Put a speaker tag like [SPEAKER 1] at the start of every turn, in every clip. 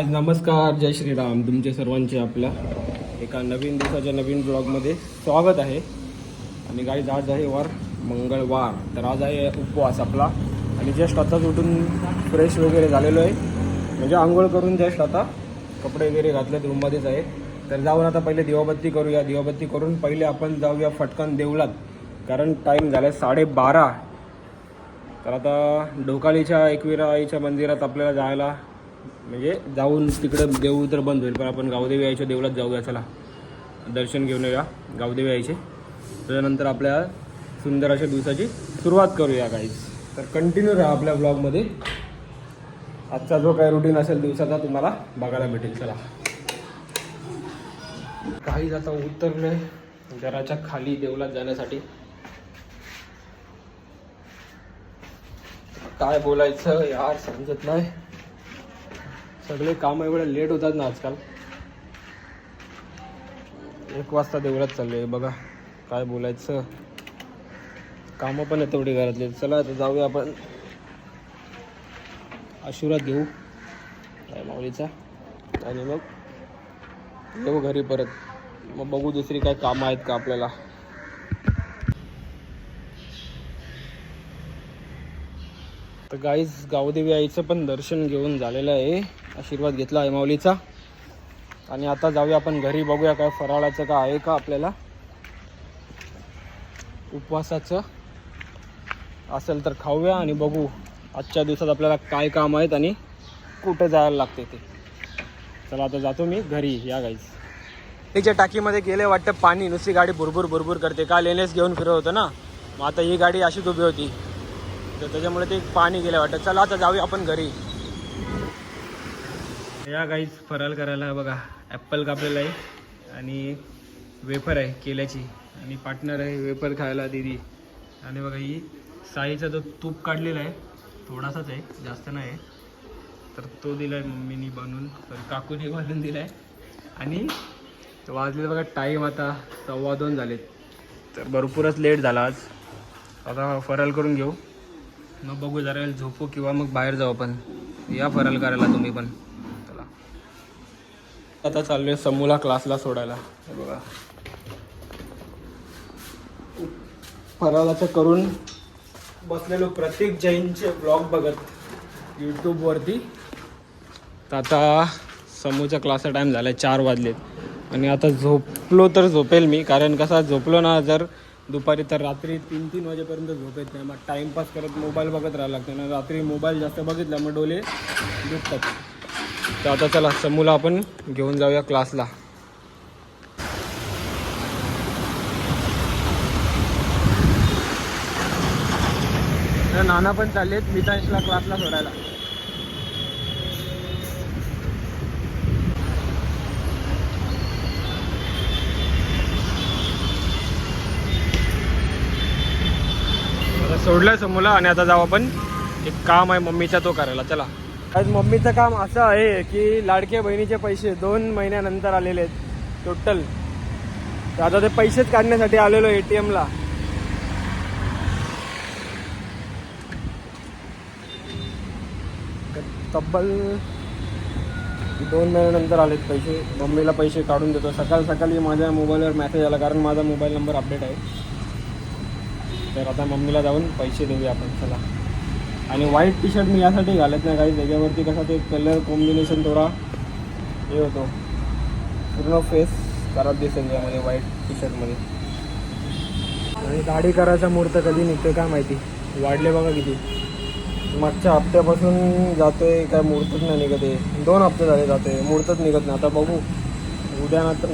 [SPEAKER 1] नमस्कार, जय श्रीराम. तुमचे सर्वांचे आपल्या एका नवीन दिवसाच्या नवीन ब्लॉगमध्ये स्वागत आहे. आणि गाईज आज आहे वार मंगळवार, तर आज आहे उपवास आपला. आणि जस्ट आताच उठून फ्रेश वगैरे झालेलो आहे, म्हणजे आंघोळ करून जस्ट आता कपडे वगैरे घातलेत, रूममध्येच आहे. तर जाऊन आता पहिले दिवाबत्ती करूया. दिवाबत्ती करून पहिले आपण जाऊया फटकन देवळात, कारण टाईम झाला 12:30. तर आता ढोकालीच्या एकविरा आईच्या मंदिरात आपल्याला जायला, म्हणजे जाऊन तिकडं देऊ तर बंद होईल, पण आपण गावदेवी आईच्या देवळात जाऊया. चला दर्शन घेऊन येऊया गावदेवी आईचे. त्याच्यानंतर आपल्या सुंदर अशा दिवसाची सुरुवात करूया गाईज. तर कंटिन्यू राहा आपल्या ब्लॉगमध्ये. आजचा जो काही रुटीन असेल दिवसाचा तुम्हाला बघायला भेटेल. चला काहीच आता उतरले घराच्या खाली देवळात जाण्यासाठी. काय बोलायचं यार समजत नाही, सगळे कामं एवढे लेट होतात ना आजकाल. 1 वाजता देवळात चाललोय बघा. काय बोलायचं, कामं पण आहेत तेवढी घरातली. चला आता जाऊया आपण, आशीर्वाद घेऊ काय माऊलीचा, आणि मग येऊ घरी परत. मग बघू दुसरी काय कामं आहेत का आपल्याला. तर गाईज गावदेवी आईचं पण दर्शन घेऊन झालेलं आहे, आशीर्वाद घेतला आहे माऊलीचा. आणि आता जाऊया आपण घरी, बघूया काय फराळाचं का आहे का आपल्याला. उपवासाचं असेल तर खाऊया आणि बघू आजच्या दिवसात आपल्याला काय काम आहेत आणि कुठे जायला लागते ते. चला आता जातो मी घरी. या गाईज तिच्या टाकीमध्ये गेले वाटतं पाणी, नुसती गाडी भुरभुर भुरभुर करते. काल एनएस घेऊन फिरत होतं ना, मग आता ही गाडी अशीच उभी होती, तर त्याच्यामुळे ते पाणी गेलं वाटतं. चला आता जाऊया आपण घरी. या गाईज फराळ करायला बघा, ॲप्पल कापलेला आहे आणि वेफर आहे केल्याची, आणि पार्टनर आहे वेफर खायला दीदी. आणि बघा ही साईचा जो तूप काढलेला आहे, थोडासाच आहे, जास्त नाही आहे, तर तो दिला आहे मम्मीनी बनवून, तर काकूने बनवून दिला आहे. आणि वाजले बघा टाईम आता 2:15 झालेत, तर भरपूरच लेट झाला आज. आता फराळ करून घेऊ, मग बघू जरा झोपू किंवा मग बाहेर जाऊ आपण. या फराळ करायला तुम्ही पण. चला आता चाललोय समूला क्लासला सोडायला. बघा फराळाचं करून बसलेलो प्रत्येक जैनचे ब्लॉग बघत यूट्यूबवरती. तर आता समूच्या क्लासचा टाईम झाला आहे, 4 वाजलेत. आणि आता झोपलो तर झोपेल मी, कारण कसा झोपलो ना जर दुपारी तर रात्री 3-3 वाजेपर्यंत झोप येत नाही. मग टाईमपास करत मोबाईल बघत राहायला लागतं ना, रात्री मोबाईल जास्त बघितला मग डोळे दुखतात. तर आता चला समूला आपण घेऊन जाऊया क्लासला. तर नाना पण चाललेत मितांशला क्लासला सोडायला. सोडलंय समूला आणि आता जाऊ आपण, एक काम आहे मम्मीचा तो करायला. चला आज मम्मीचं काम असं आहे की लाडक्या बहिणीचे पैसे 2 महिन्यानंतर आलेले आहेत टोटल. तर आता ते पैसेच काढण्यासाठी आलेलो ATM ला. तब्बल 2 महिन्यानंतर आलेत पैसे. मम्मीला पैसे काढून देतो. सकाळी माझ्या मोबाईलवर मेसेज आला, कारण माझा मोबाईल नंबर अपडेट आहे. तर आता मम्मीला जाऊन पैसे देऊया आपण. चला. आणि व्हाईट टी शर्ट मी यासाठी घालत नाही काही, त्याच्यावरती कसा ते कलर कॉम्बिनेशन थोडा हे होतो, पूर्ण फेस खराब दिसेल यामध्ये व्हाईट टी शर्टमध्ये. आणि दाढी करायचा मुहूर्त कधी निघतोय काय माहिती, वाढले बघा किती. मागच्या हप्त्यापासून जातोय, काय मुहूर्तच नाही निघत आहे. 2 हप्ते झाले जातोय, मुहूर्तच निघत नाही. आता बघू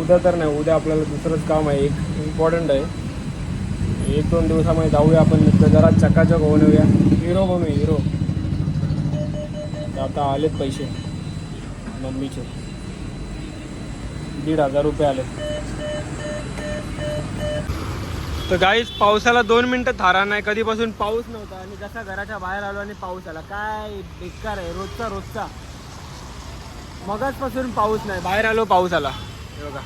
[SPEAKER 1] उद्या तर नाही, उद्या आपल्याला दुसरंच काम आहे, एक इम्पॉर्टंट आहे. 1-2 दिवसामध्ये जाऊया आपण, जरा चकाचक होऊन येऊया, हिरो बनू हिरो. आता आलेत पैसे मम्मीचे, 1,500 रुपये आले. तर गाईस पावसाला 2 मिनटं थारा नाही, कधीपासून पाऊस नव्हता. आणि जसा घराच्या बाहेर आलो आणि पाऊस आला, काय बेकार आहे रोजचा. मगाचपासून पाऊस नाही, बाहेर आलो पाऊस आला. हे बघा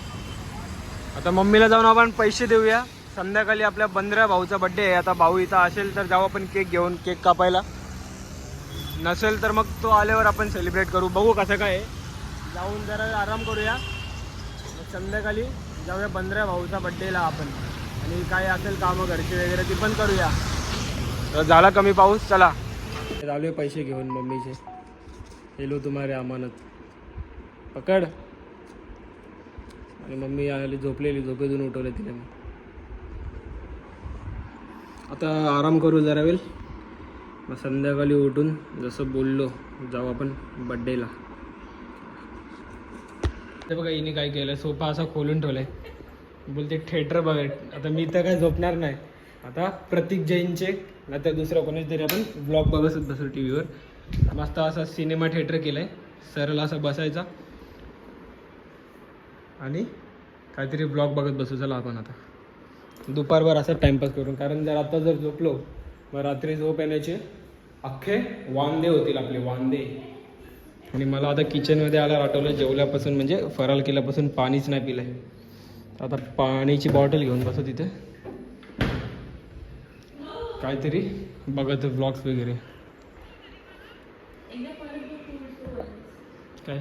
[SPEAKER 1] आता मम्मीला जाऊन आपण पैसे देऊया. संध्याकाळी आपल्या 15 भाऊचा बड्डे आहे. आता भाऊ इथं असेल तर जाऊ आपण केक घेऊन, केक कापायला. नसेल तर मग तो आल्यावर आपण सेलिब्रेट करू, बघू कसं काय. जाऊन जरा आराम करूया, मग संध्याकाळी जाऊया बंद्र्या भाऊचा बड्डेला आपण, आणि काय असेल कामं घरची वगैरे ती पण करूया. तर झाला कमी पाऊस, चला चालू पैसे घेऊन मम्मीचे. हेलो तुम्हारे अमानत, पकड. आणि मम्मी आली झोपलेली, झोपेतून उठवले तिला मी. आता आराम करू जरा वेळ, मग संध्याकाळी उठून जसं बोललो जाऊ आपण बड्डेला. ते बघा हिने काय केलं, सोफा असा खोलून ठेवलाय, बोलते थिएटर बघ. आता मी तर काय झोपणार नाही, आता प्रतीक जैनचे ना तर दुसरं कोणीच तरी आपण ब्लॉग बघत बसू टी व्हीवर. मस्त असा सिनेमा थिएटर केलाय, सरळ असा बसायचा आणि काहीतरी ब्लॉग बघत बसू. चला आपण आता दुपारभर असं टाइमपास करून, कारण जर आता जर झोपलो मग रात्री झोप येण्याचे अख्खे वांदे होतील आपले, वांदे. आणि मला आता किचनमध्ये आला आठवलं, जेवल्यापासून म्हणजे फराळ केल्यापासून पाणीच नाही पिलं आहे. आता पाण्याची बॉटल घेऊन बसू तिथे, काहीतरी बघत व्लॉग्स वगैरे. काय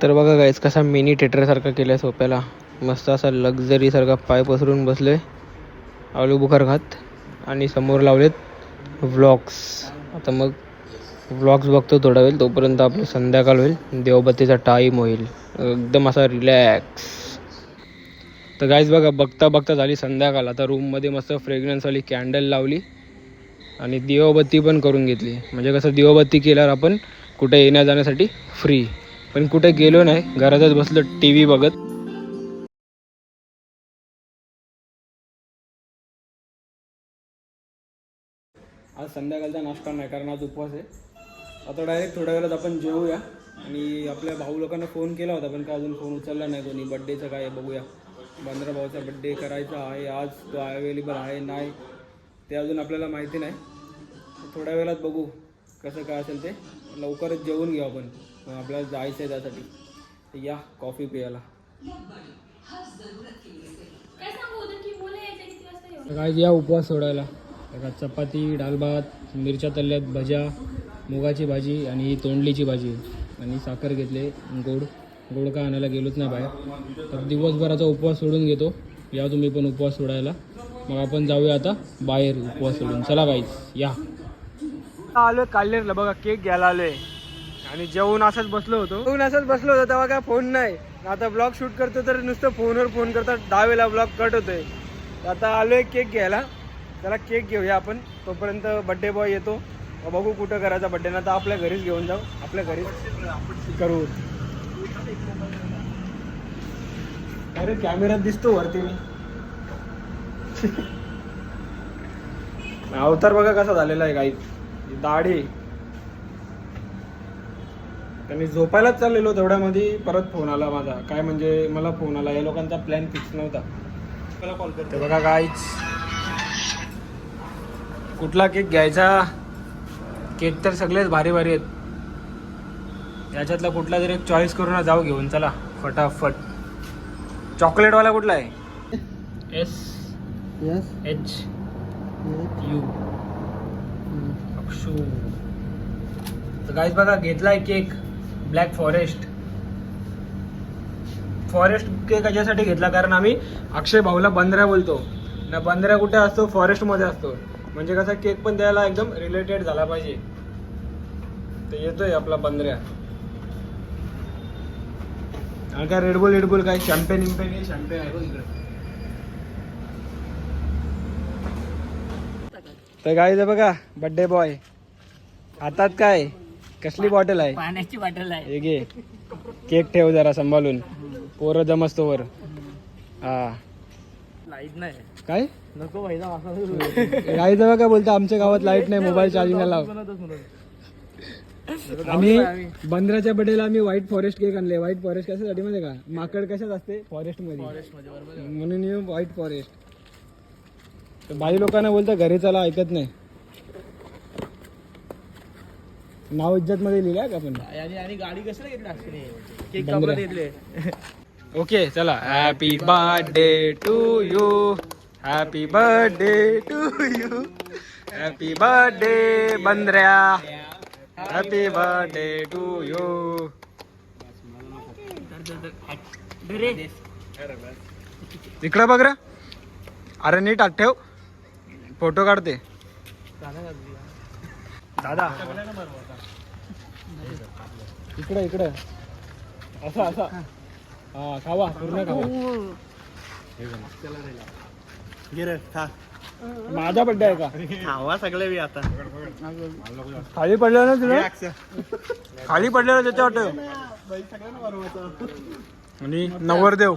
[SPEAKER 1] तर बघा गाईस, कसा मिनी थिएटरसारखा केलं आहे सोप्याला, मस्त असा लक्झरीसारखा पाय पसरून बसले, आलू बुखार खात, आणि समोर लावलेत व्लॉग्स. आता मग व्लॉग्स बघतो थोडा वेळ, तोपर्यंत आपलं संध्याकाळ होईल, देवबत्तीचा टाईम होईल, एकदम असा रिलॅक्स. तर गाईज बघा, बघता बघता झाली संध्याकाळ. आता रूममध्ये मस्त फ्रेग्रन्सवाली कॅन्डल लावली आणि दिवाबत्ती पण करून घेतली. म्हणजे कसं दिवाबत्ती केल्यावर आपण कुठे येण्या जाण्यासाठी फ्री, पण कुठे गेलो नाही, घरातच बसलो टी व्ही बघत. आज संध्याकाळचा नाश्ता नाही, कारण आज उपवास आहे. आता डायरेक्ट थोड्या वेळात आपण जेवूया. आणि आपल्या भाऊ लोकांना फोन केला होता, पण काय अजून फोन उचलला नाही कोणी. बड्डेचं काय बघूया, बंद्रा भाऊचा बड्डे करायचा आहे आज, तो अवेलेबल आहे नाही ते अजून आपल्याला माहिती नाही. थोड्या वेळात बघू कसं काय असेल ते. लवकरच जेवून घेऊ आपण, आपल्याला जायचं आहे त्यासाठी. या कॉफी प्यायला. काय या उपवास सोडायला, चपाती, डाळ भात, मिरच्या तळल्यात, भज्या, मुगाची भाजी आणि तोंडलीची भाजी, आणि साखर घेतले. गोड का आणायला गेलोच नाही बाहेर. तर दिवसभराचा उपवास सोडून घेतो, या तुम्ही पण उपवास सोडायला. मग आपण जाऊया आता बाहेर उपवास सोडून. चला गाईस या. आलोय काल्लेरला, बघा केक घ्यायला आलोय, आणि जेवून असंच बसलो होतो तेव्हा काय फोन नाही. आता ब्लॉग शूट करतो तर नुसतं फोनवर फोन करतात, 10 वेळा ब्लॉग कट होतोय. आता आलोय केक घ्यायला, त्याला केक घेऊया आपण. तोपर्यंत बड्डे बॉय येतो, बघू कुठं करायचा बड्डे. ना तर आपल्या घरीच घेऊन जाऊ, आपल्या घरीच करू. अरे कॅमेऱ्यात दिसतो वरती मी. अवतार बघा कसा झालेला आहे, काही दाढी. त्यांनी झोपायलाच चाललेलो, तेवढ्यामध्ये परत फोन आला माझा. काय म्हणजे मला फोन आला, या लोकांचा प्लॅन फिक्स नव्हता. मला कॉल करते बघा गाईच, कुठला केक घ्यायचा. केक तर सगळेच भारी भारी आहेत, याच्यातला कुठला तरी एक चॉईस करून जाऊ घेऊन. चला फटाफट. चॉकलेटवाला कुठला आहे? SHU अक्षू. तर गाईज बघा, घेतलाय केक ब्लॅक फॉरेस्ट केक. याच्यासाठी घेतला कारण आम्ही अक्षय भाऊला बंद्र्या बोलतो ना. बंद्र्या कुठे असतो? फॉरेस्टमध्ये असतो. म्हणजे कसा केक पण द्यायला एकदम रिलेटेड झाला पाहिजे. तर येतोय आपला बंद्र्या. आणि काय रेडबुल काय शॅम्पेन शॅम्पेन आहे इकडे. तर गाईज बघा, बड्डे बॉय हातात काय, कसली बॉटल आहे?
[SPEAKER 2] पाण्याची बॉटल आहे.
[SPEAKER 1] हे घे, केक ठेव जरा सांभाळून, पोरं जमस्तोवर. हा
[SPEAKER 2] लाईट नाही
[SPEAKER 1] काय
[SPEAKER 2] नको भाई.
[SPEAKER 1] गाईज बघा बोलतो, आमच्या गावात लाईट नाही, मोबाईल चार्जिंगला लाव. आणि बंद्राच्या बड्डेला आम्ही व्हाईट फॉरेस्ट केक आणले. व्हाईट फॉरेस्ट कशासाठी माहिती का? माकड कशात असते? फॉरेस्ट मध्ये, म्हणून व्हाईट फॉरेस्ट. तर बाई लोकांना बोलतं घरी चला, ऐकत नाही. नाव इज्जत मध्ये लिहिलं का आपण?
[SPEAKER 2] आणि गाडी कशाला घेतली? केक कापला घेतले.
[SPEAKER 1] ओके चला. Happy birthday to you, happy birthday to you, happy birthday बंद्र्या, हॅपी बर्थडे टू यू. इकडं बघ रे. अरे नीट आत ठेव, फोटो काढते दादा. इकडं इकडं असा असा. हा खावा, पूर्ण खावा. माझा बड्डे आहे का?
[SPEAKER 2] खावा सगळे मी आता
[SPEAKER 1] खाली पडलं ना तुला, खाली पडलेलं त्याच्यावर ठेव. आणि नवरदेव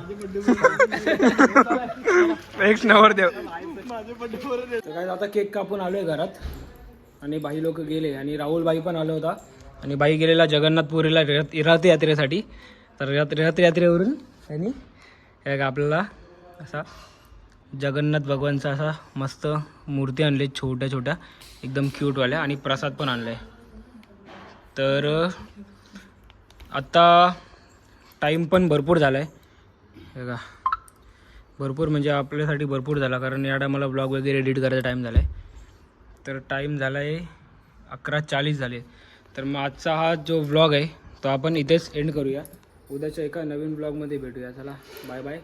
[SPEAKER 1] एक नवरदेव. तर काय आता केक कापून आलोय घरात आणि बाई लोक गेले आणि राहुल बाई पण आला होता आणि बाई गेलेला जगन्नाथपुरीला रथयात्रेसाठी. तर रथयात्रेवरून त्यांनी आपल्याला असा जगन्नाथ भगवानचा असा मस्त मूर्ती आणली छोट्या छोट्या एकदम क्यूटवाल्या आणि प्रसाद पण आणलाय. तर आता टाईम पण भरपूर झाला आहे बघा, भरपूर म्हणजे आपल्यासाठी भरपूर झाला कारण या टायमाला ब्लॉग वगैरे एडिट करायचा टाईम झाला आहे. तर टाईम झाला आहे 11:40 झाले. तर मग आजचा हा जो व्लॉग आहे तो आपण इथेच एंड करूया. उद्याच्या एका नवीन ब्लॉगमध्ये भेटूया. चला बाय बाय,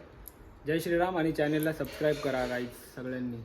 [SPEAKER 1] जय श्रीराम. आणि चॅनलला सबस्क्राईब करा गाईज सगळ्यांनी.